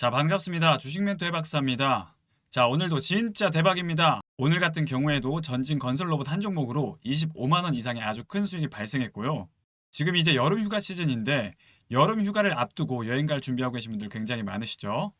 자, 반갑습니다. 주식 멘토의 박사입니다. 자, 오늘도 진짜 대박입니다. 오늘 같은 경우에도 전진 건설 로봇 한 종목으로 25만 원 이상의 아주 큰 수익이 발생했고요. 지금 이제 여름 휴가 시즌인데 여름 휴가를 앞두고 여행 갈 준비하고 계신 분들 굉장히 많으시죠?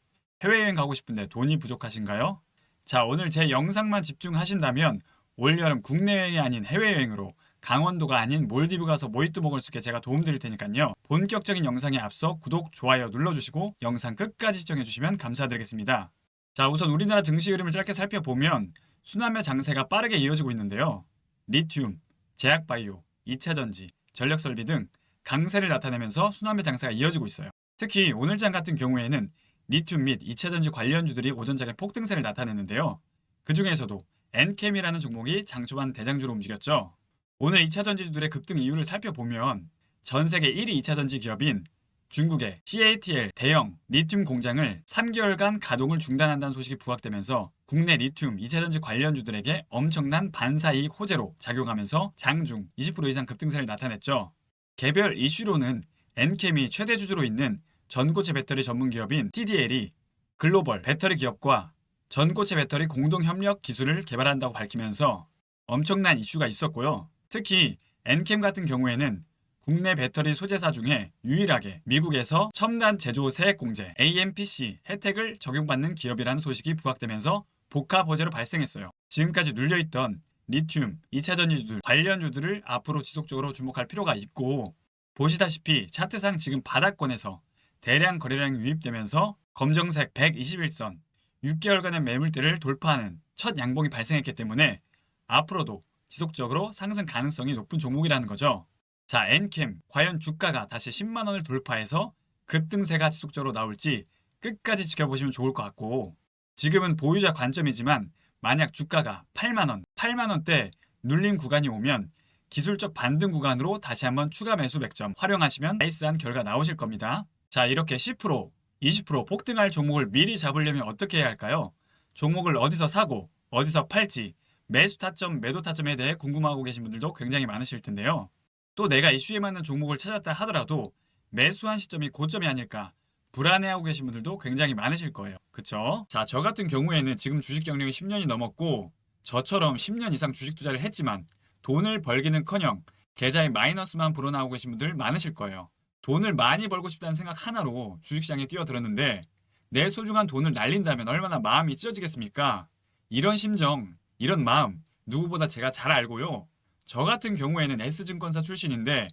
해외여행 가고 싶은데 돈이 부족하신가요? 자, 오늘 제 영상만 집중하신다면 올여름 국내 여행이 아닌 해외여행으로 강원도가 아닌 몰디브 가서 모히또 먹을 수 있게 제가 도움드릴 테니까요. 본격적인 영상에 앞서 구독, 좋아요 눌러주시고 영상 끝까지 시청해주시면 감사드리겠습니다. 자, 우선 우리나라 증시 흐름을 짧게 살펴보면 순환매 장세가 빠르게 이어지고 있는데요. 리튬, 제약바이오, 2차전지, 전력설비 등 강세를 나타내면서 순환매 장세가 이어지고 있어요. 특히 오늘장 같은 경우에는 리튬 및 2차전지 관련주들이 오전장에 폭등세를 나타냈는데요. 그 중에서도 엔캠이라는 종목이 장 초반 대장주로 움직였죠. 오늘 2차전지주들의 급등 이유를 살펴보면 전 세계 1위 2차전지 기업인 중국의 CATL 대형 리튬 공장을 3개월간 가동을 중단한다는 소식이 부각되면서 국내 리튬 2차전지 관련주들에게 엄청난 반사이익 호재로 작용하면서 장중 20% 이상 급등세를 나타냈죠. 개별 이슈로는 엔캠이 최대 주주로 있는 전고체 배터리 전문 기업인 TDL이 글로벌 배터리 기업과 전고체 배터리 공동 협력 기술을 개발한다고 밝히면서 엄청난 이슈가 있었고요. 특히 엔캠 같은 경우에는 국내 배터리 소재사 중에 유일하게 미국에서 첨단 제조 세액 공제 AMPC 혜택을 적용받는 기업이라는 소식이 부각되면서 복합 호재로 발생했어요. 지금까지 눌려있던 리튬, 2차전지주들 관련주들을 앞으로 지속적으로 주목할 필요가 있고, 보시다시피 차트상 지금 바닥권에서 대량 거래량이 유입되면서 검정색 121선 6개월간의 매물대를 돌파하는 첫 양봉이 발생했기 때문에 앞으로도 지속적으로 상승 가능성이 높은 종목이라는 거죠. 자, 엔캠 과연 주가가 다시 10만 원을 돌파해서 급등세가 지속적으로 나올지 끝까지 지켜보시면 좋을 것 같고, 지금은 보유자 관점이지만 만약 주가가 8만 원, 8만 원대 눌림 구간이 오면 기술적 반등 구간으로 다시 한번 추가 매수 맥점 활용하시면 나이스한 결과 나오실 겁니다. 자, 이렇게 10%, 20% 폭등할 종목을 미리 잡으려면 어떻게 해야 할까요? 종목을 어디서 사고 어디서 팔지, 매수 타점, 매도 타점에 대해 궁금하고 계신 분들도 굉장히 많으실 텐데요. 또 내가 이슈에 맞는 종목을 찾았다 하더라도 매수한 시점이 고점이 아닐까 불안해하고 계신 분들도 굉장히 많으실 거예요. 그쵸? 자, 저 같은 경우에는 지금 주식 경력이 10년이 넘었고 저처럼 10년 이상 주식 투자를 했지만 돈을 벌기는커녕 계좌에 마이너스만 불어나오고 계신 분들 많으실 거예요. 돈을 많이 벌고 싶다는 생각 하나로 주식시장에 뛰어들었는데 내 소중한 돈을 날린다면 얼마나 마음이 찢어지겠습니까? 이런 심정, 이런 마음 누구보다 제가 잘 알고요. 저 같은 경우에는 S증권사 출신인데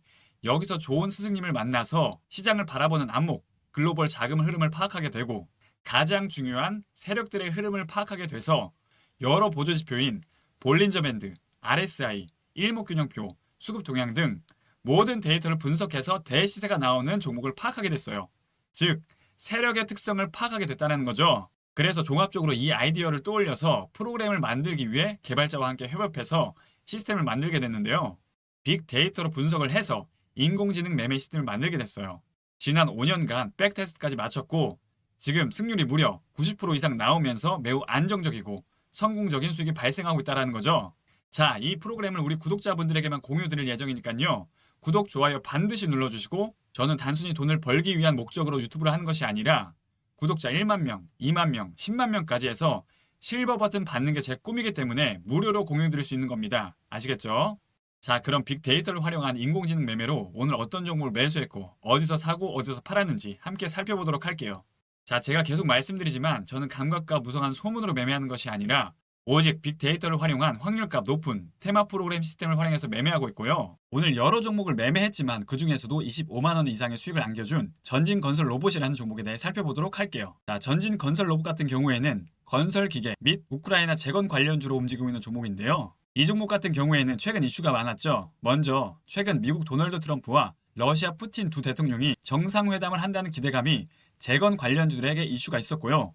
여기서 좋은 스승님을 만나서 시장을 바라보는 안목, 글로벌 자금 흐름을 파악하게 되고 가장 중요한 세력들의 흐름을 파악하게 돼서 여러 보조지표인 볼린저 밴드, RSI, 일목균형표, 수급 동향 등 모든 데이터를 분석해서 대시세가 나오는 종목을 파악하게 됐어요. 즉, 세력의 특성을 파악하게 됐다는 거죠. 그래서 종합적으로 이 아이디어를 떠올려서 프로그램을 만들기 위해 개발자와 함께 협업해서 시스템을 만들게 됐는데요. 빅데이터로 분석을 해서 인공지능 매매 시스템을 만들게 됐어요. 지난 5년간 백테스트까지 마쳤고 지금 승률이 무려 90% 이상 나오면서 매우 안정적이고 성공적인 수익이 발생하고 있다는 거죠. 자, 이 프로그램을 우리 구독자분들에게만 공유 드릴 예정이니까요. 구독, 좋아요 반드시 눌러주시고, 저는 단순히 돈을 벌기 위한 목적으로 유튜브를 하는 것이 아니라 구독자 1만 명, 2만 명, 10만 명까지 해서 실버 버튼 받는 게 제 꿈이기 때문에 무료로 공유 드릴 수 있는 겁니다. 아시겠죠? 자, 그럼 빅데이터를 활용한 인공지능 매매로 오늘 어떤 종목을 매수했고 어디서 사고 어디서 팔았는지 함께 살펴보도록 할게요. 자, 제가 계속 말씀드리지만 저는 감각과 무성한 소문으로 매매하는 것이 아니라 오직 빅데이터를 활용한 확률값 높은 테마 프로그램 시스템을 활용해서 매매하고 있고요. 오늘 여러 종목을 매매했지만 그 중에서도 25만 원 이상의 수익을 안겨준 전진건설 로봇이라는 종목에 대해 살펴보도록 할게요. 자, 전진건설 로봇 같은 경우에는 건설 기계 및 우크라이나 재건 관련주로 움직이고 있는 종목인데요. 이 종목 같은 경우에는 최근 이슈가 많았죠. 먼저 최근 미국 도널드 트럼프와 러시아 푸틴 두 대통령이 정상회담을 한다는 기대감이 재건 관련주들에게 이슈가 있었고요.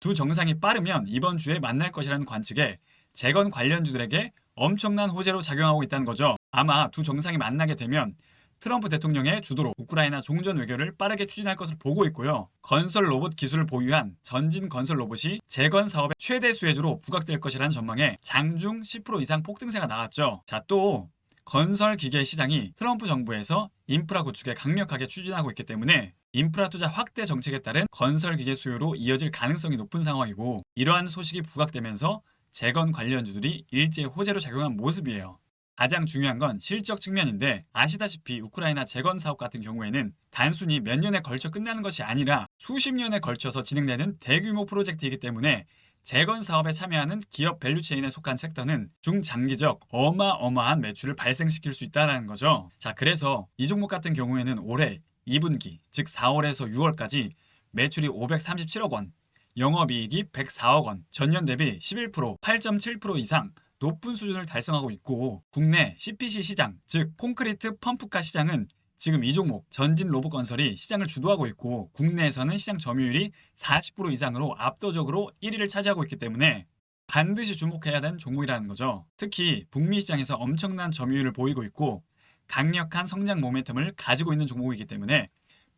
두 정상이 빠르면 이번 주에 만날 것이라는 관측에 재건 관련주들에게 엄청난 호재로 작용하고 있다는 거죠. 아마 두 정상이 만나게 되면 트럼프 대통령의 주도로 우크라이나 종전 외교를 빠르게 추진할 것을 보고 있고요. 건설 로봇 기술을 보유한 전진 건설 로봇이 재건 사업의 최대 수혜주로 부각될 것이라는 전망에 장중 10% 이상 폭등세가 나왔죠. 자, 또 건설 기계 시장이 트럼프 정부에서 인프라 구축에 강력하게 추진하고 있기 때문에 인프라 투자 확대 정책에 따른 건설 기계 수요로 이어질 가능성이 높은 상황이고 이러한 소식이 부각되면서 재건 관련주들이 일제 호재로 작용한 모습이에요. 가장 중요한 건 실적 측면인데 아시다시피 우크라이나 재건 사업 같은 경우에는 단순히 몇 년에 걸쳐 끝나는 것이 아니라 수십 년에 걸쳐서 진행되는 대규모 프로젝트이기 때문에 재건 사업에 참여하는 기업 밸류체인에 속한 섹터는 중장기적 어마어마한 매출을 발생시킬 수 있다는 거죠. 자, 그래서 이 종목 같은 경우에는 올해 2분기, 즉 4월에서 6월까지 매출이 537억 원, 영업이익이 104억 원, 전년 대비 11%, 8.7% 이상 높은 수준을 달성하고 있고 국내 CPC 시장, 즉 콘크리트 펌프카 시장은 지금 이 종목 전진 로봇건설이 시장을 주도하고 있고 국내에서는 시장 점유율이 40% 이상으로 압도적으로 1위를 차지하고 있기 때문에 반드시 주목해야 되는 종목이라는 거죠. 특히 북미 시장에서 엄청난 점유율을 보이고 있고 강력한 성장 모멘텀을 가지고 있는 종목이기 때문에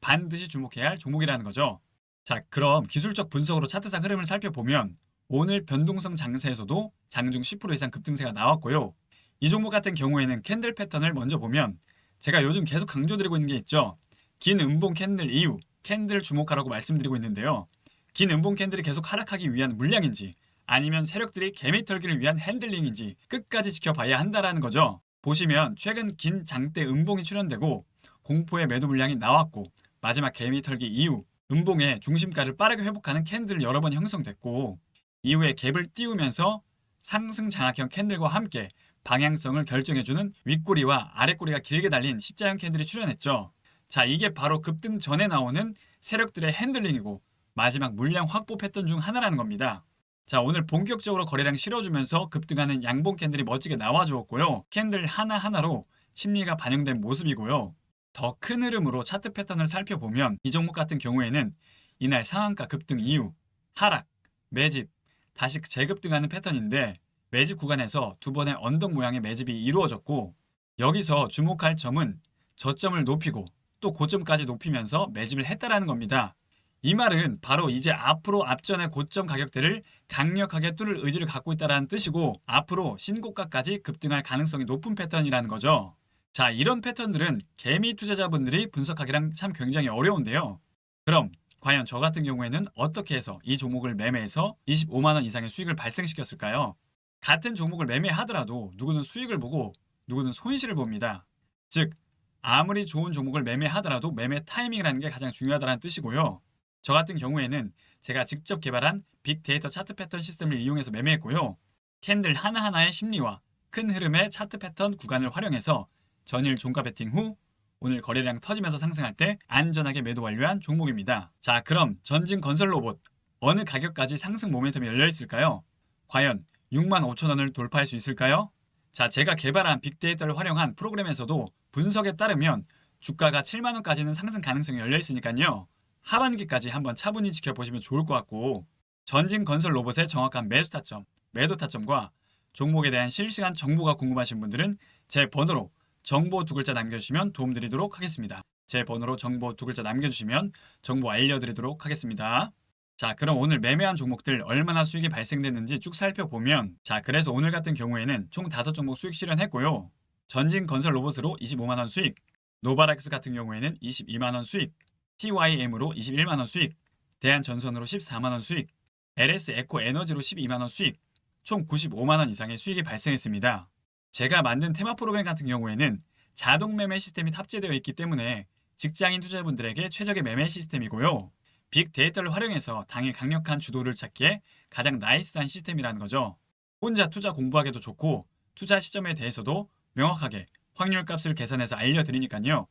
반드시 주목해야 할 종목이라는 거죠. 자, 그럼 기술적 분석으로 차트상 흐름을 살펴보면 오늘 변동성 장세에서도 장중 10% 이상 급등세가 나왔고요. 이 종목 같은 경우에는 캔들 패턴을 먼저 보면 제가 요즘 계속 강조드리고 있는 게 있죠. 긴 음봉 캔들 이후 캔들 주목하라고 말씀드리고 있는데요. 긴 음봉 캔들이 계속 하락하기 위한 물량인지 아니면 세력들이 개미 털기를 위한 핸들링인지 끝까지 지켜봐야 한다라는 거죠. 보시면 최근 긴 장대 음봉이 출현되고 공포의 매도 물량이 나왔고 마지막 개미 털기 이후 음봉의 중심가를 빠르게 회복하는 캔들 여러 번 형성됐고 이후에 갭을 띄우면서 상승 장악형 캔들과 함께 방향성을 결정해주는 윗꼬리와 아랫꼬리가 길게 달린 십자형 캔들이 출현했죠. 자, 이게 바로 급등 전에 나오는 세력들의 핸들링이고 마지막 물량 확보 패턴 중 하나라는 겁니다. 자, 오늘 본격적으로 거래량 실어주면서 급등하는 양봉 캔들이 멋지게 나와주었고요. 캔들 하나하나로 심리가 반영된 모습이고요. 더 큰 흐름으로 차트 패턴을 살펴보면 이 종목 같은 경우에는 이날 상한가 급등 이후 하락, 매집, 다시 재급등하는 패턴인데 매집 구간에서 두 번의 언덕 모양의 매집이 이루어졌고 여기서 주목할 점은 저점을 높이고 또 고점까지 높이면서 매집을 했다라는 겁니다. 이 말은 바로 이제 앞으로 앞전의 고점 가격대를 강력하게 뚫을 의지를 갖고 있다는 뜻이고 앞으로 신고가까지 급등할 가능성이 높은 패턴이라는 거죠. 자, 이런 패턴들은 개미 투자자분들이 분석하기랑 참 굉장히 어려운데요. 그럼 과연 저 같은 경우에는 어떻게 해서 이 종목을 매매해서 25만 원 이상의 수익을 발생시켰을까요? 같은 종목을 매매하더라도 누구는 수익을 보고 누구는 손실을 봅니다. 즉 아무리 좋은 종목을 매매하더라도 매매 타이밍이라는 게 가장 중요하다는 뜻이고요. 저 같은 경우에는 제가 직접 개발한 빅데이터 차트 패턴 시스템을 이용해서 매매했고요. 캔들 하나하나의 심리와 큰 흐름의 차트 패턴 구간을 활용해서 전일 종가 베팅 후 오늘 거래량 터지면서 상승할 때 안전하게 매도 완료한 종목입니다. 자, 그럼 전진 건설 로봇 어느 가격까지 상승 모멘텀이 열려 있을까요? 과연 6만 5천 원을 돌파할 수 있을까요? 자, 제가 개발한 빅데이터를 활용한 프로그램에서도 분석에 따르면 주가가 7만 원까지는 상승 가능성이 열려 있으니까요. 하반기까지 한번 차분히 지켜보시면 좋을 것 같고 전진 건설 로봇의 정확한 매수 타점, 매도 타점과 종목에 대한 실시간 정보가 궁금하신 분들은 제 번호로 정보 두 글자 남겨주시면 도움드리도록 하겠습니다. 제 번호로 정보 두 글자 남겨주시면 정보 알려드리도록 하겠습니다. 자, 그럼 오늘 매매한 종목들 얼마나 수익이 발생됐는지 쭉 살펴보면 자, 그래서 오늘 같은 경우에는 총 5종목 수익 실현했고요. 전진 건설 로봇으로 25만 원 수익, 노바렉스 같은 경우에는 22만 원 수익, TYM으로 21만 원 수익, 대한전선으로 14만 원 수익, LS 에코 에너지로 12만 원 수익, 총 95만 원 이상의 수익이 발생했습니다. 제가 만든 테마 프로그램 같은 경우에는 자동 매매 시스템이 탑재되어 있기 때문에 직장인 투자자분들에게 최적의 매매 시스템이고요. 빅데이터를 활용해서 당일 강력한 주도를 찾기에 가장 나이스한 시스템이라는 거죠. 혼자 투자 공부하기도 좋고 투자 시점에 대해서도 명확하게 확률 값을 계산해서 알려드리니까요.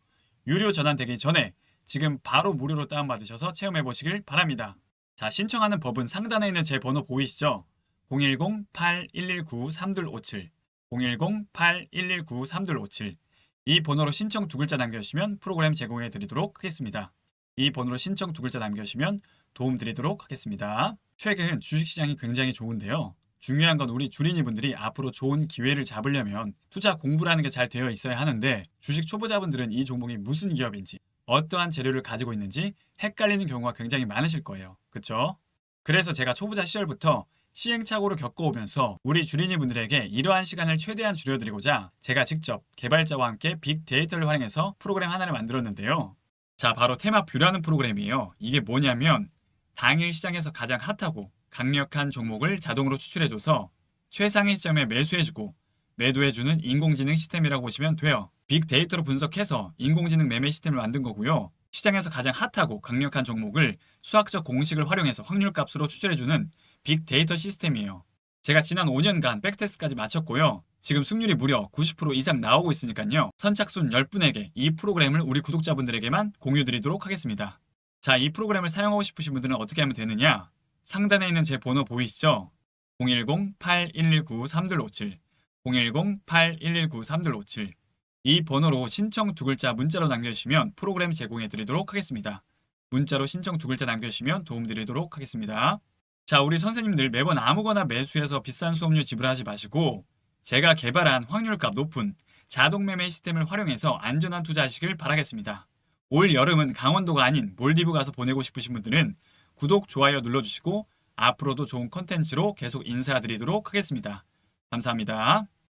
유료 전환되기 전에 지금 바로 무료로 다운받으셔서 체험해 보시길 바랍니다. 자, 신청하는 법은 상단에 있는 제 번호 보이시죠? 010-8119-3257 010-8119-3257 이 번호로 신청 두 글자 남겨주시면 프로그램 제공해 드리도록 하겠습니다. 이 번호로 신청 두 글자 남겨주시면 도움 드리도록 하겠습니다. 최근 주식시장이 굉장히 좋은데요. 중요한 건 우리 주린이분들이 앞으로 좋은 기회를 잡으려면 투자 공부라는 게 잘 되어 있어야 하는데 주식 초보자분들은 이 종목이 무슨 기업인지 어떠한 재료를 가지고 있는지 헷갈리는 경우가 굉장히 많으실 거예요. 그쵸? 그래서 제가 초보자 시절부터 시행착오를 겪어오면서 우리 주린이분들에게 이러한 시간을 최대한 줄여드리고자 제가 직접 개발자와 함께 빅데이터를 활용해서 프로그램 하나를 만들었는데요. 자, 바로 테마뷰라는 프로그램이에요. 이게 뭐냐면 당일 시장에서 가장 핫하고 강력한 종목을 자동으로 추출해줘서 최상의 시점에 매수해주고 매도해주는 인공지능 시스템이라고 보시면 돼요. 빅데이터로 분석해서 인공지능 매매 시스템을 만든 거고요. 시장에서 가장 핫하고 강력한 종목을 수학적 공식을 활용해서 확률값으로 추출해주는 빅데이터 시스템이에요. 제가 지난 5년간 백테스트까지 마쳤고요. 지금 승률이 무려 90% 이상 나오고 있으니까요. 선착순 10분에게 이 프로그램을 우리 구독자분들에게만 공유드리도록 하겠습니다. 자, 이 프로그램을 사용하고 싶으신 분들은 어떻게 하면 되느냐? 상단에 있는 제 번호 보이시죠? 010-8119-3257 010-8119-3257 이 번호로 신청 두 글자 문자로 남겨주시면 프로그램 제공해 드리도록 하겠습니다. 문자로 신청 두 글자 남겨주시면 도움 드리도록 하겠습니다. 자, 우리 선생님들 매번 아무거나 매수해서 비싼 수업료 지불하지 마시고 제가 개발한 확률값 높은 자동 매매 시스템을 활용해서 안전한 투자하시길 바라겠습니다. 올 여름은 강원도가 아닌 몰디브 가서 보내고 싶으신 분들은 구독, 좋아요 눌러주시고 앞으로도 좋은 컨텐츠로 계속 인사드리도록 하겠습니다. 감사합니다.